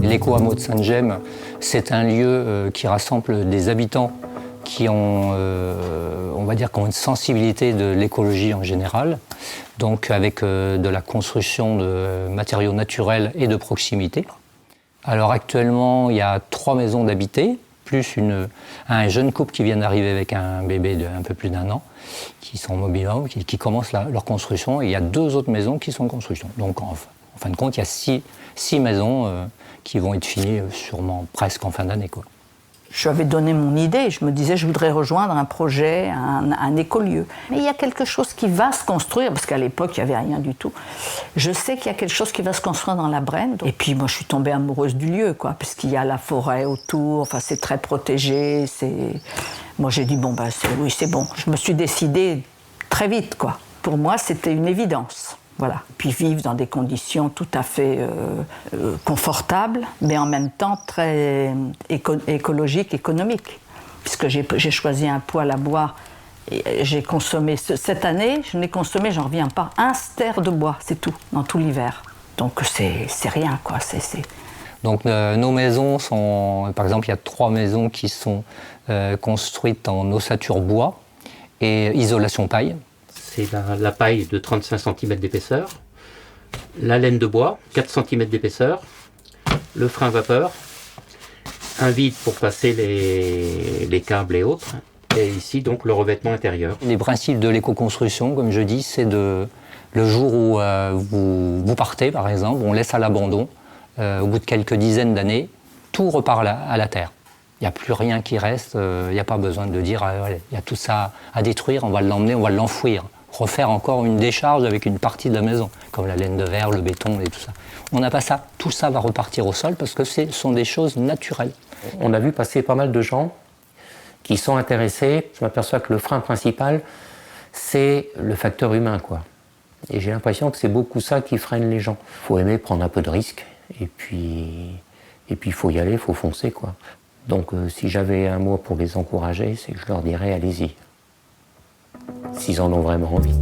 L'éco-hameau de Sainte-Gemme, c'est un lieu qui rassemble des habitants qui ont, on va dire, qui ont une sensibilité de l'écologie en général, donc avec de la construction de matériaux naturels et de proximité. Alors actuellement, il y a 3 maisons d'habités, plus un jeune couple qui vient d'arriver avec un bébé d'un peu plus d'1 an, qui sont mobiles, qui commencent leur construction, et il y a 2 autres maisons qui sont en construction. Donc en fin de compte, il y a 6 maisons qui vont être finies sûrement presque en fin d'année, quoi. Je lui avais donné mon idée, je me disais je voudrais rejoindre un projet, un écolieu. Mais il y a quelque chose qui va se construire, parce qu'à l'époque il n'y avait rien du tout. Je sais qu'il y a quelque chose qui va se construire dans la Brenne. Et puis moi je suis tombée amoureuse du lieu, quoi, puisqu'il y a la forêt autour, enfin c'est très protégé. Moi j'ai dit bon ben oui c'est bon. Je me suis décidée très vite, quoi. Pour moi c'était une évidence. Voilà. Puis vivre dans des conditions tout à fait confortables, mais en même temps très écologiques, économiques. Puisque j'ai choisi un poêle à bois et j'ai consommé, cette année, je n'ai consommé, j'en reviens pas, 1 stère de bois, c'est tout, dans tout l'hiver. Donc c'est rien, quoi. Donc nos maisons sont, par exemple, il y a 3 maisons qui sont construites en ossature bois et isolation paille. C'est la paille de 35 cm d'épaisseur, la laine de bois, 4 cm d'épaisseur, le frein vapeur, un vide pour passer les câbles et autres, et ici donc le revêtement intérieur. Les principes de l'éco-construction, comme je dis, c'est le jour où vous partez, par exemple, on laisse à l'abandon, au bout de quelques dizaines d'années, tout repart à la terre. Il n'y a plus rien qui reste, il n'y a pas besoin de dire il y a tout ça à détruire, on va l'emmener, on va l'enfouir. Refaire encore une décharge avec une partie de la maison, comme la laine de verre, le béton et tout ça. On n'a pas ça. Tout ça va repartir au sol parce que ce sont des choses naturelles. On a vu passer pas mal de gens qui sont intéressés. Je m'aperçois que le frein principal, c'est le facteur humain, quoi. Et j'ai l'impression que c'est beaucoup ça qui freine les gens. Il faut aimer prendre un peu de risques et puis il faut y aller, il faut foncer, quoi. Donc si j'avais un mot pour les encourager, c'est que je leur dirais allez-y. S'ils en ont vraiment envie.